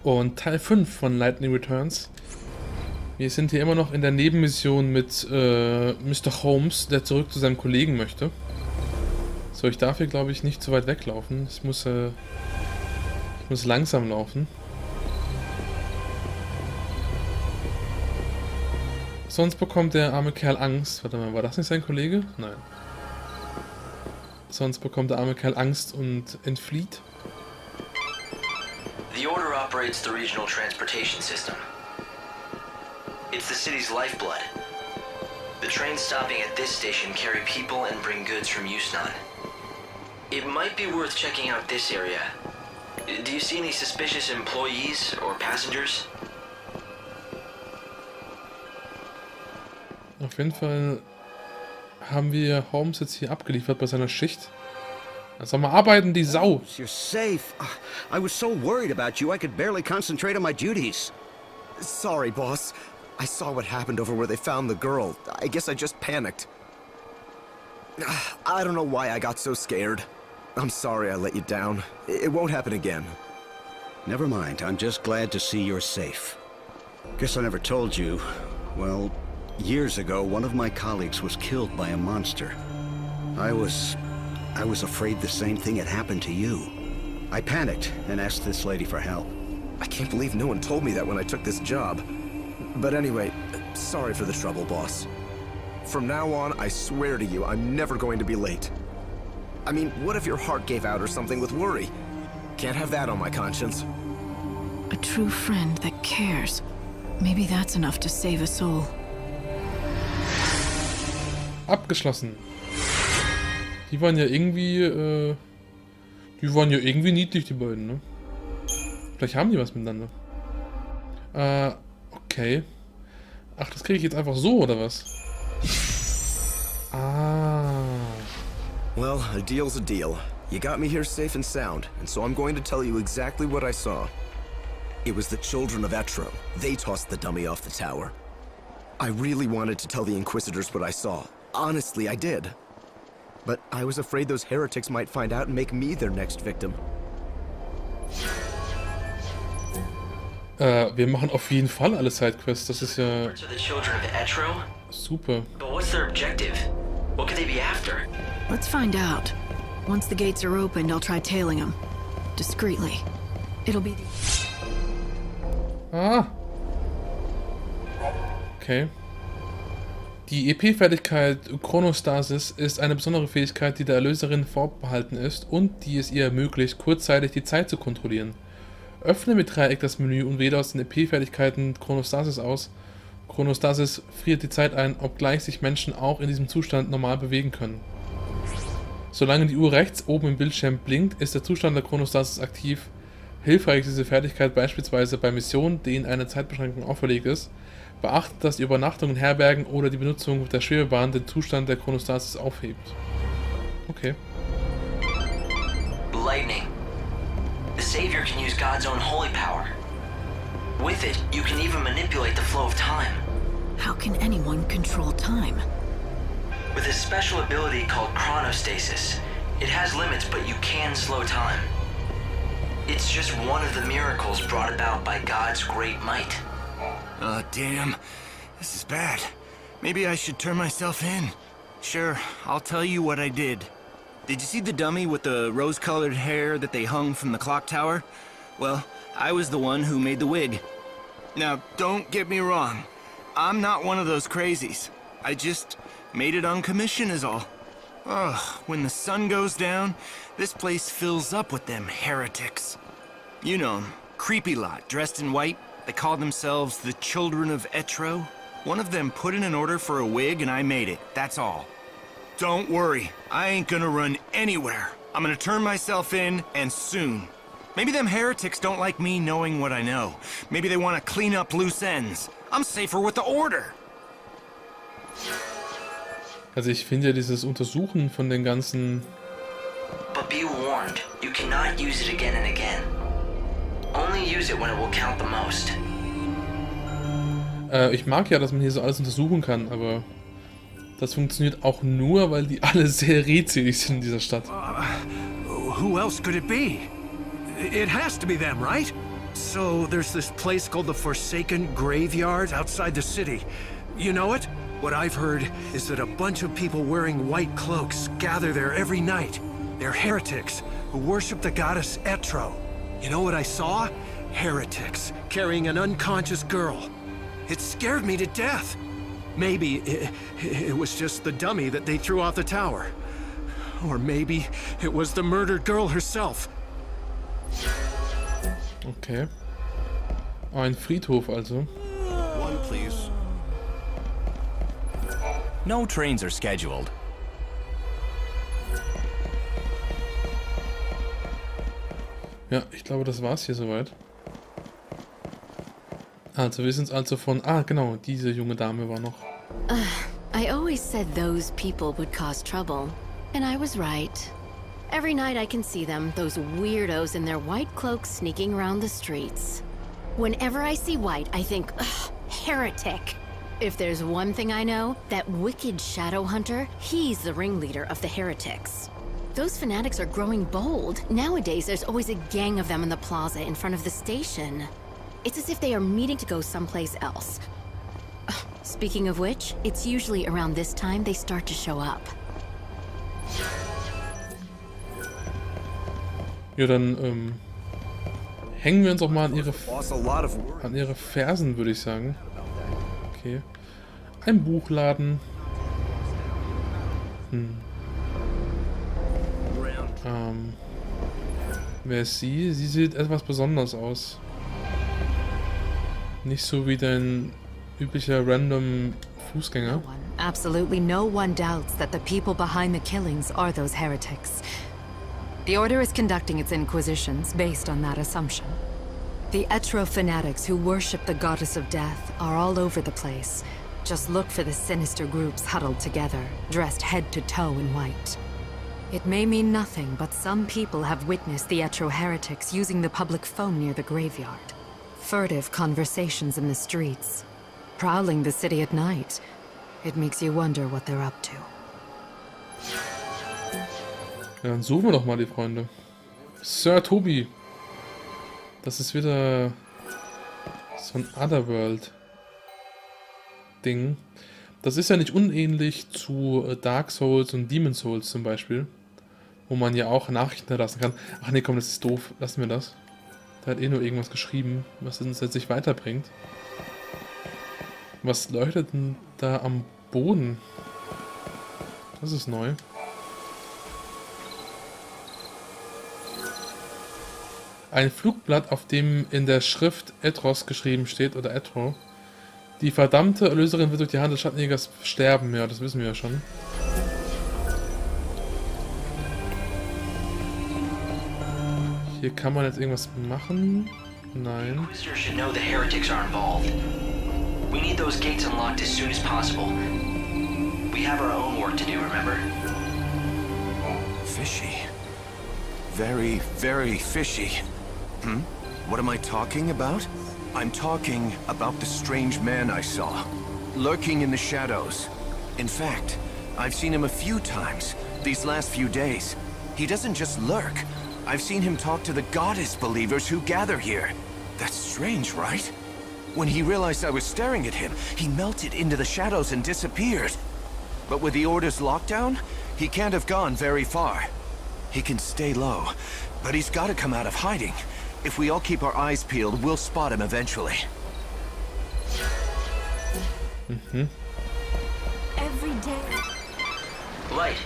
Und Teil 5 von Lightning Returns. Wir sind hier immer noch in der Nebenmission mit Mr. Holmes, der zurück zu seinem Kollegen möchte. So, ich darf hier, glaube ich, nicht zu weit weglaufen. Ich muss langsam laufen. Sonst bekommt der arme Kerl Angst. Warte mal, war das nicht sein Kollege? Nein. Sonst bekommt der arme Kerl Angst und entflieht. The Order operates the regional transportation system. It's the city's lifeblood. The trains stopping at this station carry people and bring goods from Yusnan. It might be worth checking out this area. Do you see any suspicious employees or passengers? Auf jeden Fall haben wir Holmes jetzt hier abgeliefert bei seiner Schicht. Sag mal, arbeiten, die Sau! You're safe. I was so worried about you, I could barely concentrate on my duties. Sorry, boss. I saw what happened over where they found the girl. I guess I just panicked. I don't know why I got so scared. I'm sorry I let you down. It won't happen again. Never mind, I'm just glad to see you're safe. Guess I never told you. Well, years ago, one of my colleagues was killed by a monster. I was afraid the same thing had happened to you. I panicked and asked this lady for help. I can't believe no one told me that when I took this job. But anyway, sorry for the trouble, boss. From now on, I swear to you, I'm never going to be late. I mean, what if your heart gave out or something with worry? Can't have that on my conscience. A true friend that cares. Maybe that's enough to save a soul. Abgeschlossen. Die waren ja irgendwie, niedlich, die beiden, ne? Vielleicht haben die was miteinander. Okay. Ach, das kriege ich jetzt einfach so, oder was? Ah. Well, a deal's a deal. You got me here safe and sound, and so I'm going to tell you exactly what I saw. It was the children of Etro. They tossed the dummy off the tower. I really wanted to tell the Inquisitors what I saw. Honestly, I did. But I was afraid those heretics might find out and make me their next victim. Wir machen auf jeden Fall alle Sidequests. Das ist ja super. But what's their objective? What could they be after? Let's find out. Once the gates are opened, I'll try tailing them. Discreetly. It'll be the... Ah. Okay. Die EP-Fertigkeit Chronostasis ist eine besondere Fähigkeit, die der Erlöserin vorbehalten ist und die es ihr ermöglicht, kurzzeitig die Zeit zu kontrollieren. Öffne mit Dreieck das Menü und wähle aus den EP-Fertigkeiten Chronostasis aus. Chronostasis friert die Zeit ein, obgleich sich Menschen auch in diesem Zustand normal bewegen können. Solange die Uhr rechts oben im Bildschirm blinkt, ist der Zustand der Chronostasis aktiv. Hilfreich ist diese Fertigkeit beispielsweise bei Missionen, denen eine Zeitbeschränkung auferlegt ist. Beachtet, dass die Übernachtung in Herbergen oder die Benutzung der Schwebebahn den Zustand der Chronostasis aufhebt. Okay. Lightning. The Savior can use God's own holy power. With it, you can even manipulate the flow of time. How can anyone control time? With a special ability called chronostasis, it has limits, but you can slow time. It's just one of the miracles brought about by God's great might. Damn. This is bad. Maybe I should turn myself in. Sure, I'll tell you what I did. Did you see the dummy with the rose-colored hair that they hung from the clock tower? Well, I was the one who made the wig. Now, don't get me wrong. I'm not one of those crazies. I just made it on commission is all. Ugh, when the sun goes down, this place fills up with them heretics. You know 'em, creepy lot, dressed in white. They call themselves the Children of Etro. One of them put in an order for a wig and I made it, that's all. Don't worry, I ain't gonna run anywhere. I'm gonna turn myself in, and soon. Maybe them heretics don't like me knowing what I know. Maybe they want to clean up loose ends. I'm safer with the Order. Also ich finde ja dieses Untersuchen von den ganzen... But be warned, you cannot use it again and again. Only use it when it will count the most. Ich mag ja, dass man hier so alles untersuchen kann, aber das funktioniert auch nur, weil die alle sehr redselig sind in dieser Stadt. Who else could it be? It has to be them, right? So there's this place called the Forsaken Graveyard outside the city. You know it? What I've heard is that a bunch of people wearing white cloaks gather there every night. They're heretics who worship the goddess XIII. You know what I saw? Heretics carrying an unconscious girl. It scared me to death. Maybe it was just the dummy that they threw off the tower. Or maybe it was the murdered girl herself. Okay. Ein Friedhof also. One, please. No trains are scheduled. Ja, ich glaube, das war's hier soweit. Also, wir sind also von... Ah, genau, diese junge Dame war noch. I always said those people would cause trouble. And I was right. Every night I can see them, those weirdos in their white cloaks sneaking around the streets. Whenever I see white, I think, ugh, heretic. If there's one thing I know, that wicked shadow hunter, he's the ringleader of the heretics. Those fanatics are growing bold. Nowadays, there's always a gang of them in the plaza in front of the station. It's as if they are meeting to go someplace else. Speaking of which, it's usually around this time they start to show up. Ja, dann hängen wir uns auch mal Lost a lot of work. an ihre Fersen, würde ich sagen. Okay. Ein Buchladen. Wer ist sie? Sie sieht etwas besonders aus. Nicht so wie dein üblicher random Fußgänger. Absolutely no one doubts that the people behind the killings are those heretics. The Order is conducting its inquisitions based on that assumption. The XIII fanatics who worship the goddess of death are all over the place. Just look for the sinister groups huddled together, dressed head to toe in white. It may mean nothing, but some people have witnessed the XIII heretics using the public phone near the graveyard. Furtive conversations in the streets. Prowling the city at night. It makes you wonder what they're up to. Ja, dann suchen wir doch mal die Freunde. Sir Toby. Das ist wieder so ein Otherworld-Ding. Das ist ja nicht unähnlich zu Dark Souls und Demon Souls zum Beispiel. Wo man ja auch Nachrichten hinterlassen kann. Ach nee, komm, das ist doof. Lassen wir das. Der hat eh nur irgendwas geschrieben, was uns jetzt nicht weiterbringt. Was leuchtet denn da am Boden? Das ist neu. Ein Flugblatt, auf dem in der Schrift Etros geschrieben steht, oder Etro. Die verdammte Erlöserin wird durch die Hand des Schattenjägers sterben. Ja, das wissen wir ja schon. Hier kann man jetzt irgendwas machen? Nein. Inquisitors should know the heretics are involved. We need those gates unlocked as soon as possible. We have our own work to do, remember? Fishy. Very, very fishy. What am I talking about? I'm talking about the strange man I saw, lurking in the shadows. In fact, I've seen him a few times, these last few days. He doesn't just lurk. I've seen him talk to the goddess believers who gather here. That's strange, right? When he realized I was staring at him, he melted into the shadows and disappeared. But with the Order's lockdown, he can't have gone very far. He can stay low, but he's got to come out of hiding. If we all keep our eyes peeled, we'll spot him eventually. Every day. Light.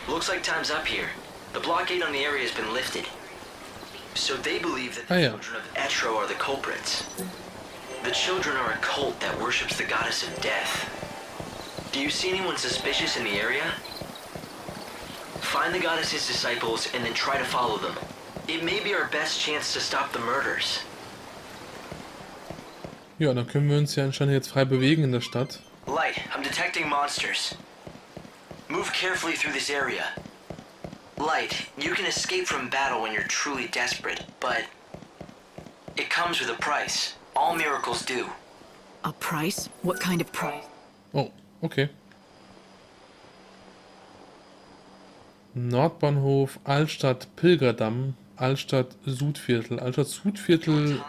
Looks like time's up here. The blockade on the area has been lifted. So they believe that the children of XIII are the culprits. The children are a cult that worships the goddess of death. Do you see anyone suspicious in the area? Find the goddess's disciples and then try to follow them. It may be our best chance to stop the murders. Ja, dann können wir uns ja anscheinend jetzt frei bewegen in der Stadt. Light, I'm detecting monsters. Move carefully through this area. Light, you can escape from battle when you're truly desperate, but it comes with a price. All miracles do. A price? What kind of price? Oh, okay. Nordbahnhof, Altstadt, Pilgerdamm, Altstadt-Südviertel. Altstadt-Südviertel. Time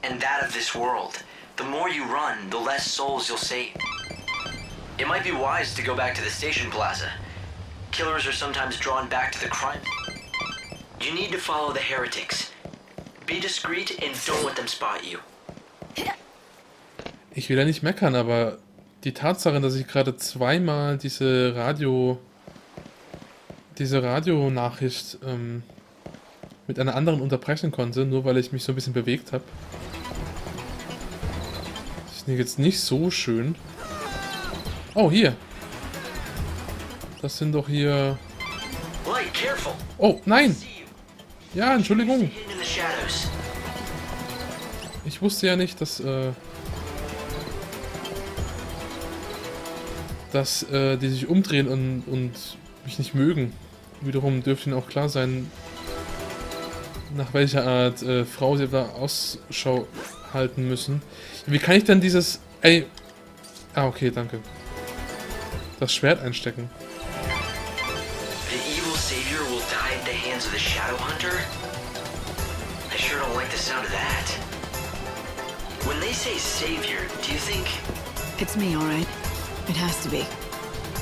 and that of this world. The more you run, the less souls you'll save. It might be wise to go back to the station plaza. Killers are sometimes drawn back to the crime. You need to follow the heretics. Be discreet and don't let them spot you. Ich will ja nicht meckern, aber die Tatsache, dass ich gerade zweimal diese Radionachricht mit einer anderen unterbrechen konnte, nur weil ich mich so ein bisschen bewegt habe. Das ist jetzt nicht so schön. Oh, hier. Das sind doch hier... Light, careful. Oh, nein! See you. Ja, Entschuldigung. Hidden in the shadows. Ich wusste ja nicht, dass die sich umdrehen und mich nicht mögen. Wiederum dürfte ihnen auch klar sein, nach welcher Art Frau sie da Ausschau halten müssen. Wie kann ich denn dieses... Ey... Ah, okay, danke. Das Schwert einstecken. The evil savior will die at the hands of the shadow hunter? I sure don't like the sound of that. When they say savior, do you think... It's me, all right. It has to be.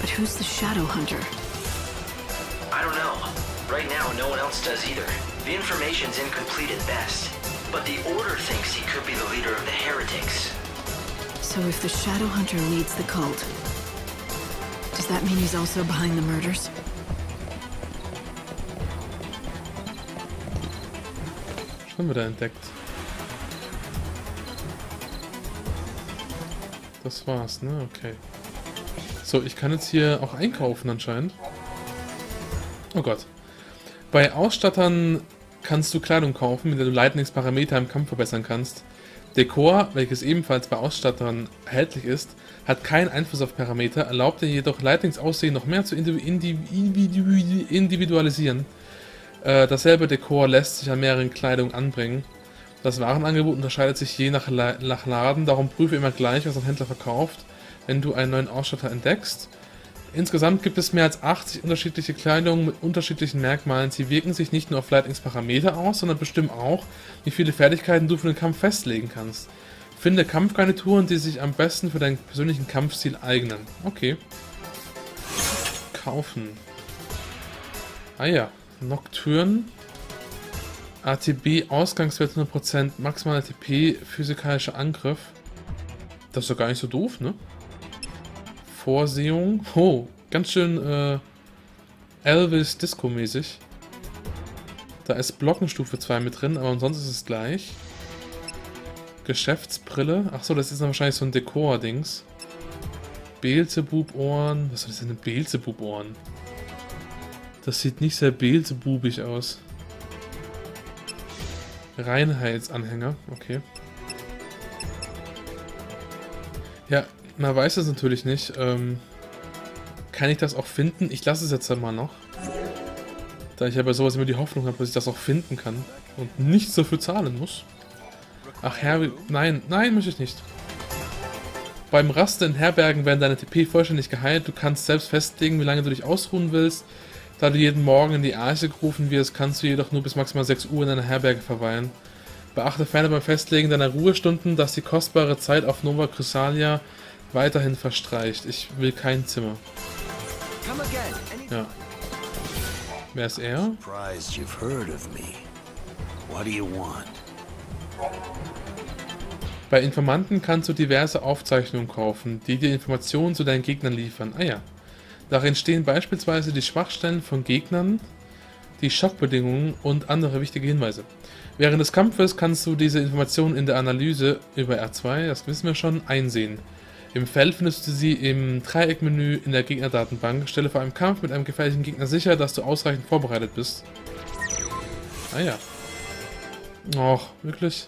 But who's the shadow hunter? I don't know. Right now, no one else does either. The information's incomplete at best. But the Order thinks he could be the leader of the heretics. So if the shadow hunter leads the cult, does that mean he's also behind the murders? Schon wieder entdeckt. Das war's, ne? Okay. So, ich kann jetzt hier auch einkaufen anscheinend. Oh Gott. Bei Ausstattern kannst du Kleidung kaufen, mit der du Lightnings-Parameter im Kampf verbessern kannst. Dekor, welches ebenfalls bei Ausstattern erhältlich ist, hat keinen Einfluss auf Parameter, erlaubt dir jedoch Lightnings Aussehen noch mehr zu individualisieren. Dasselbe Dekor lässt sich an mehreren Kleidungen anbringen. Das Warenangebot unterscheidet sich je nach Laden, darum prüfe immer gleich, was ein Händler verkauft, wenn du einen neuen Ausstatter entdeckst. Insgesamt gibt es mehr als 80 unterschiedliche Kleidungen mit unterschiedlichen Merkmalen. Sie wirken sich nicht nur auf Lightnings Parameter aus, sondern bestimmen auch, wie viele Fertigkeiten du für den Kampf festlegen kannst. Finde Kampfgarnituren, die sich am besten für deinen persönlichen Kampfstil eignen. Okay. Kaufen. Ah ja. Nocturne. ATB, Ausgangswert 100%, maximaler ATP, physikalischer Angriff. Das ist doch gar nicht so doof, ne? Vorsehung. Oh, ganz schön Elvis Disco-mäßig. Da ist Blockenstufe 2 mit drin, aber ansonsten ist es gleich. Geschäftsbrille. Achso, das ist dann wahrscheinlich so ein Dekor-Dings. Beelzebub-Ohren. Was soll das denn, Beelzebub-Ohren? Das sieht nicht sehr beelzebubig aus. Reinheitsanhänger, okay. Ja, man weiß es natürlich nicht. Kann ich das auch finden? Ich lasse es jetzt einmal noch. Da ich ja bei sowas immer die Hoffnung habe, dass ich das auch finden kann. Und nichts dafür zahlen muss. Ach, nein, möchte ich nicht. Beim Rasten in Herbergen werden deine TP vollständig geheilt. Du kannst selbst festlegen, wie lange du dich ausruhen willst. Da du jeden Morgen in die Arche gerufen wirst, kannst du jedoch nur bis maximal 6 Uhr in einer Herberge verweilen. Beachte ferner beim Festlegen deiner Ruhestunden, dass die kostbare Zeit auf Nova Chrysalia weiterhin verstreicht. Ich will kein Zimmer. Ja. Wer ist er? Bei Informanten kannst du diverse Aufzeichnungen kaufen, die dir Informationen zu deinen Gegnern liefern. Ah ja. Darin stehen beispielsweise die Schwachstellen von Gegnern, die Schockbedingungen und andere wichtige Hinweise. Während des Kampfes kannst du diese Informationen in der Analyse über R2, das wissen wir schon, einsehen. Im Feld findest du sie im Dreieckmenü in der Gegnerdatenbank. Stelle vor einem Kampf mit einem gefährlichen Gegner sicher, dass du ausreichend vorbereitet bist. Ah ja. Och, wirklich?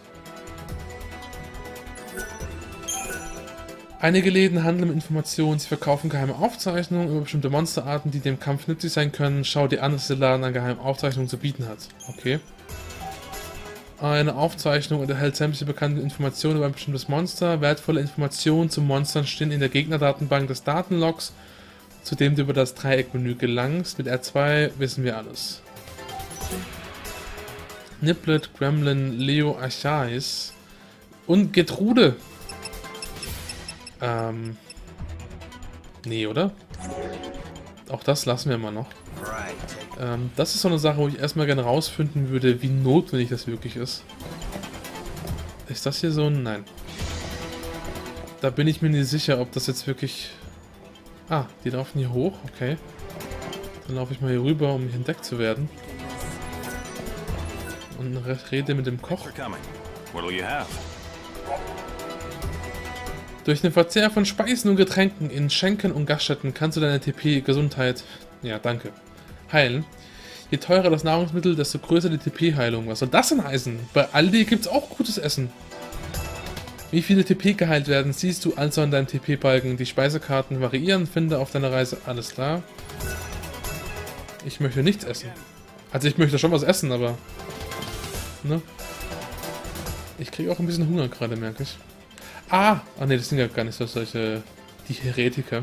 Einige Läden handeln mit Informationen, sie verkaufen geheime Aufzeichnungen über bestimmte Monsterarten, die dem Kampf nützlich sein können. Schau dir an, was der Laden an geheimen Aufzeichnungen zu bieten hat. Okay. Eine Aufzeichnung enthält sämtliche bekannte Informationen über ein bestimmtes Monster. Wertvolle Informationen zu Monstern stehen in der Gegnerdatenbank des Datenlogs, zu dem du über das Dreieckmenü gelangst. Mit R2 wissen wir alles. Niblet, Gremlin, Leo, Archais und Gertrude. Nee, oder? Auch das lassen wir mal noch. Das ist so eine Sache, wo ich erstmal gerne rausfinden würde, wie notwendig das wirklich ist. Ist das hier so ein... Nein. Da bin ich mir nicht sicher, ob das jetzt wirklich... Ah, die laufen hier hoch, okay. Dann laufe ich mal hier rüber, um entdeckt zu werden. Und rede mit dem Koch. Durch den Verzehr von Speisen und Getränken in Schenken und Gaststätten kannst du deine TP-Gesundheit... Ja, danke. Heilen. Je teurer das Nahrungsmittel, desto größer die TP-Heilung. Was soll das denn heißen? Bei Aldi gibt es auch gutes Essen. Wie viele TP geheilt werden, siehst du also an deinem TP-Balken. Die Speisekarten variieren, finde auf deiner Reise. Alles klar. Ich möchte nichts essen. Also ich möchte schon was essen, aber... Ne? Ich kriege auch ein bisschen Hunger gerade, merke ich. Ah ne, das sind ja gar nicht so solche... Die Heretiker.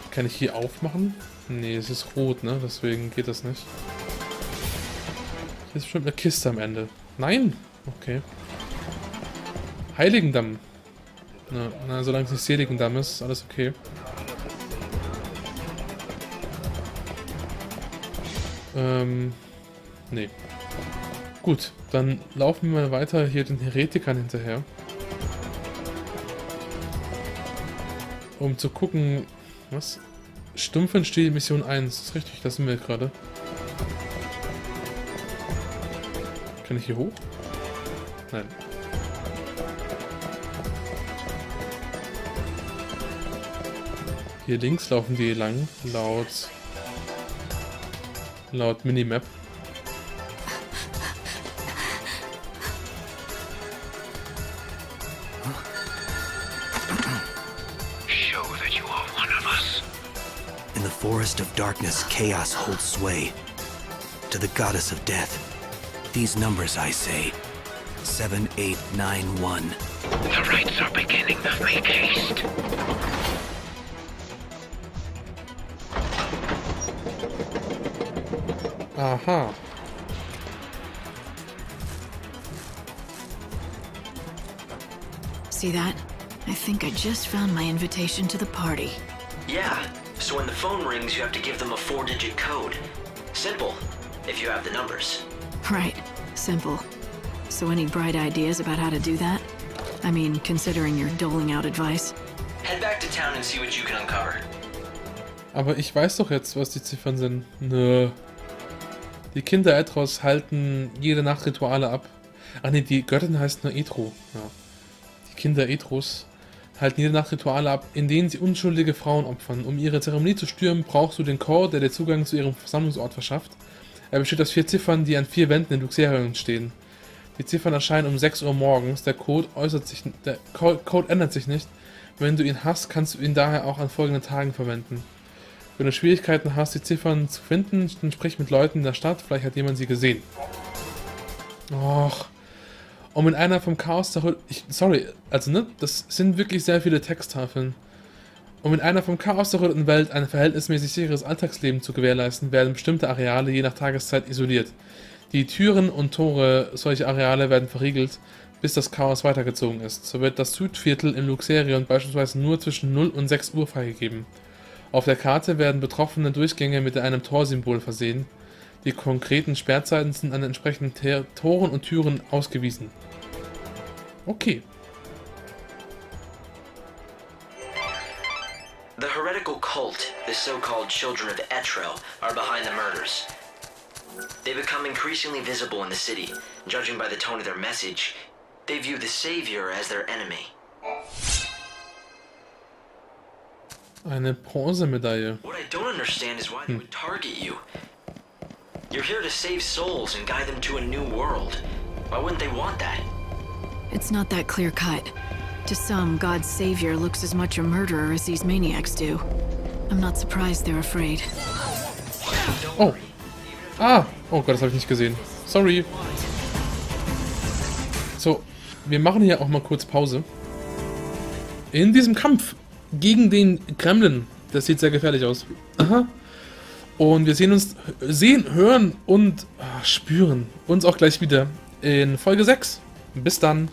Kann ich hier aufmachen? Nee, es ist rot, ne? Deswegen geht das nicht. Hier ist bestimmt eine Kiste am Ende. Nein! Okay. Heiligendamm. Na, solange es nicht Seligendamm ist, ist alles okay. Nee. Gut, dann laufen wir mal weiter hier den Heretikern hinterher. Um zu gucken, was? Stumpfenstiel Mission 1. Das ist richtig, das sind wir gerade. Kann ich hier hoch? Nein. Hier links laufen die lang, laut Minimap. In the forest of darkness, chaos holds sway. To the goddess of death, these numbers I say, 7891. The rites are beginning. Make haste. Aha. See that? I think I just found my invitation to the party. Yeah, so when the phone rings, you have to give them a 4-digit code. Simple, if you have the numbers. Right. Simple. So any bright ideas about how to do that? I mean, considering you're doling out advice. Head back to town and see what you can uncover. Aber ich weiß doch jetzt, was die Ziffern sind. Nö. Die Kinder Etros halten jede Nacht Rituale ab. Ach ne, die Göttin heißt nur Etro. Ja. Die Kinder Etros halten jede Nacht Rituale ab, in denen sie unschuldige Frauen opfern. Um ihre Zeremonie zu stürmen, brauchst du den Chor, der dir Zugang zu ihrem Versammlungsort verschafft. Er besteht aus 4 Ziffern, die an 4 Wänden in Luxerion stehen. Die Ziffern erscheinen um 6 Uhr morgens. Der Code ändert sich nicht. Wenn du ihn hast, kannst du ihn daher auch an folgenden Tagen verwenden. Wenn du Schwierigkeiten hast, die Ziffern zu finden, dann sprich mit Leuten in der Stadt, vielleicht hat jemand sie gesehen. Och. Um in einer vom Chaos zerrütteten... Sorry, also ne, das sind wirklich sehr viele Texttafeln. Um in einer vom Chaos zerrütteten Welt ein verhältnismäßig sicheres Alltagsleben zu gewährleisten, werden bestimmte Areale je nach Tageszeit isoliert. Die Türen und Tore solcher Areale werden verriegelt, bis das Chaos weitergezogen ist. So wird das Südviertel in Luxerion beispielsweise nur zwischen 0 und 6 Uhr freigegeben. Auf der Karte werden betroffene Durchgänge mit einem Torsymbol versehen. Die konkreten Sperrzeiten sind an entsprechenden Toren und Türen ausgewiesen. Okay. The heretical cult, the so-called children of Etro, are behind the murders. They become increasingly visible in the city. Judging by the tone of their message, they view the Savior as their enemy. Eine Bronzemedaille. What I don't understand is why they would target you. You're here to save souls and guide them to a new world. Why wouldn't they want that? It's not that clear-cut. To some, God's savior looks as much a murderer as these maniacs do. I'm not surprised they're afraid. Oh. Ah. Oh Gott, das habe ich nicht gesehen. Sorry. So, wir machen hier auch mal kurz Pause. In diesem Kampf gegen den Gremlin. Das sieht sehr gefährlich aus. Aha. Und wir sehen, hören und spüren uns auch gleich wieder in Folge 6. Bis dann.